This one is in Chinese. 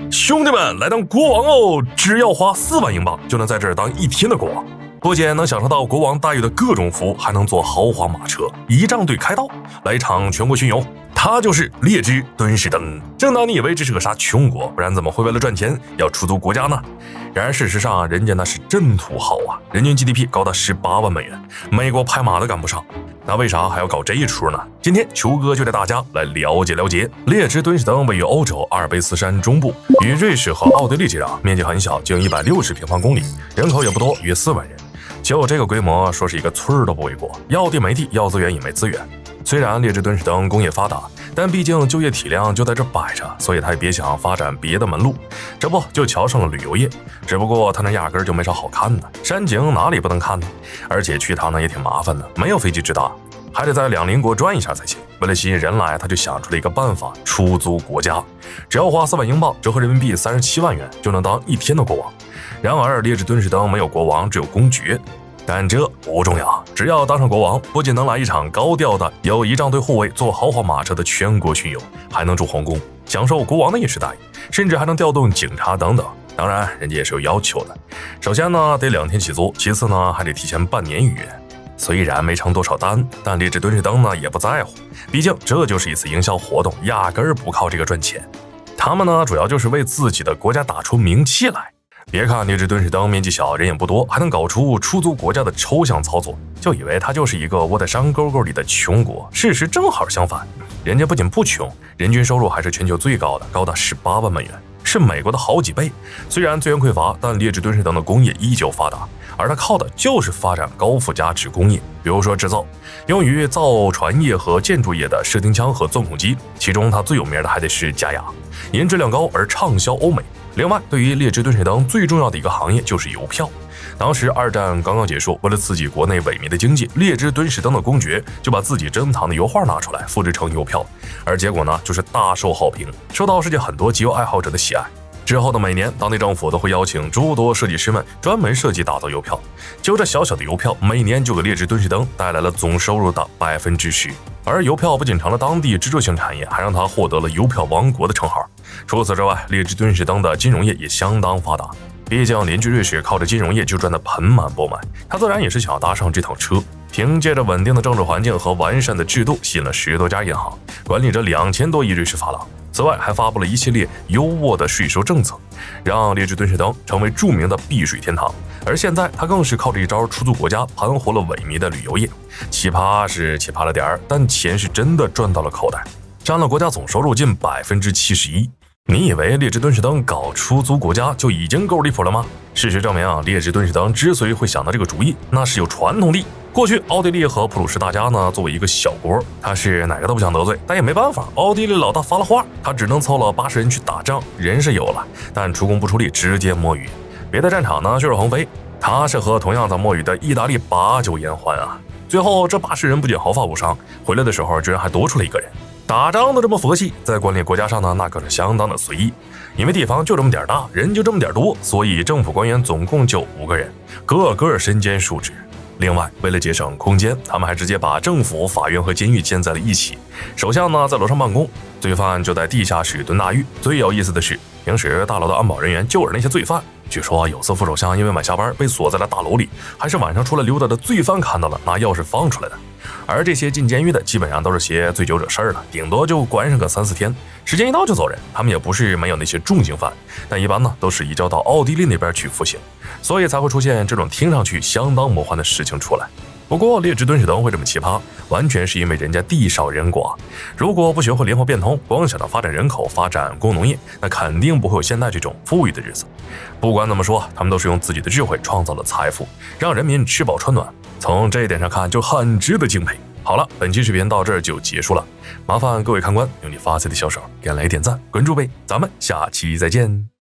兄弟们，来当国王哦！只要花4万英镑就能在这儿当1天的国王，不仅能享受到国王待遇的各种服务，还能坐豪华马车，仪仗队开道，来一场全国巡游。他就是列支敦士登。正当你以为这是个啥穷国，不然怎么会为了赚钱要出租国家呢？然而事实上，人家那是真土豪啊，人均 GDP 高达18万美元，美国拍马都赶不上。那为啥还要搞这一出呢？今天球哥就带大家来了解了解。列支敦士登位于欧洲阿尔卑斯山中部，与瑞士和奥地利接壤，面积很小，仅160平方公里，人口也不多，约4万人。就这个规模，说是一个村都不为过，要地没地，要资源也没资源。虽然列支敦士登工业发达，但毕竟就业体量就在这摆着，所以他也别想发展别的门路，这不就瞧上了旅游业。只不过他那压根就没啥好看的，山景哪里不能看呢？而且去趟呢也挺麻烦的，没有飞机直达，还得在2邻国转一下才行。为了吸引人来，他就想出了一个办法，出租国家，只要花4万英镑，折合人民币37万元，就能当1天的国王。然而列支敦士登没有国王，只有公爵。但这不重要，只要当上国王，不仅能来一场高调的有仪仗队护卫、坐豪华马车的全国巡游，还能住皇宫，享受国王的饮食待遇，甚至还能调动警察等等。当然，人家也是有要求的。首先呢，得2天起租；其次呢，还得提前半年预约。虽然没成多少单，但列支敦士登呢也不在乎，毕竟这就是一次营销活动，压根儿不靠这个赚钱。他们呢，主要就是为自己的国家打出名气来。别看列支敦士登面积小，人也不多，还能搞出出租国家的抽象操作，就以为它就是一个窝在山沟沟里的穷国。事实正好相反，人家不仅不穷，人均收入还是全球最高的，高达18万美元，是美国的好几倍。虽然资源匮乏，但列支敦士登的工业依旧发达，而它靠的就是发展高附加值工业，比如说制造，用于造船业和建筑业的射钉枪和钻孔机，其中它最有名的还得是假牙，因质量高而畅销欧美。另外，对于列支敦士登最重要的一个行业就是邮票。当时2战刚刚结束，为了刺激国内萎靡的经济，列支敦士登的公爵就把自己珍藏的油画拿出来复制成邮票，而结果呢，就是大受好评，受到世界很多集邮爱好者的喜爱。之后的每年，当地政府都会邀请诸多设计师们专门设计打造邮票。就这小小的邮票，每年就给列支敦士登带来了总收入的10%。而邮票不仅成了当地支柱性产业，还让它获得了邮票王国的称号。除此之外，列支敦士登的金融业也相当发达，毕竟邻居瑞士靠着金融业就赚得盆满钵满，他自然也是想要搭上这趟车。凭借着稳定的政治环境和完善的制度，吸引了10多家银行，管理着2000多亿瑞士法郎。此外，还发布了一系列优渥的税收政策，让列支敦士登成为著名的避税天堂。而现在，他更是靠着一招出租国家盘活了萎靡的旅游业。奇葩是奇葩了点儿，但钱是真的赚到了口袋，占了国家总收入近71%。你以为列支敦士登搞出租国家就已经够离谱了吗？事实证明，列支敦士登之所以会想到这个主意，那是有传统的。过去奥地利和普鲁士大家呢，作为一个小国，他是哪个都不想得罪，但也没办法，奥地利老大发了话，他只能凑了80人去打仗，人是有了，但出工不出力，直接摸鱼。别的战场呢就是横飞，他是和同样在摸鱼的意大利把酒言欢啊。最后这80人不仅毫发无伤，回来的时候居然还多出了1个人。打仗都这么佛系，在管理国家上呢，那可是相当的随意。因为地方就这么点大，人就这么点多，所以政府官员总共就5个人，个个身兼数职。另外，为了节省空间，他们还直接把政府、法院和监狱建在了一起。首相呢在楼上办公，罪犯就在地下室蹲大狱。最有意思的是，平时大楼的安保人员就是那些罪犯。据说有次副首相因为晚下班被锁在了大楼里，还是晚上出来溜达的罪犯看到了，拿钥匙放出来的。而这些进监狱的基本上都是些醉酒惹事儿了，顶多就关上个3、4天，时间一到就走人。他们也不是没有那些重刑犯，但一般呢都是移交到奥地利那边去服刑，所以才会出现这种听上去相当魔幻的事情出来。不过列支敦士登会这么奇葩，完全是因为人家地少人寡。如果不学会灵活变通，光想着发展人口、发展工农业，那肯定不会有现在这种富裕的日子。不管怎么说，他们都是用自己的智慧创造了财富，让人民吃饱穿暖。从这一点上看，就很值得敬佩。好了，本期视频到这儿就结束了，麻烦各位看官用你发财的小手给俺来点赞、关注呗，咱们下期再见。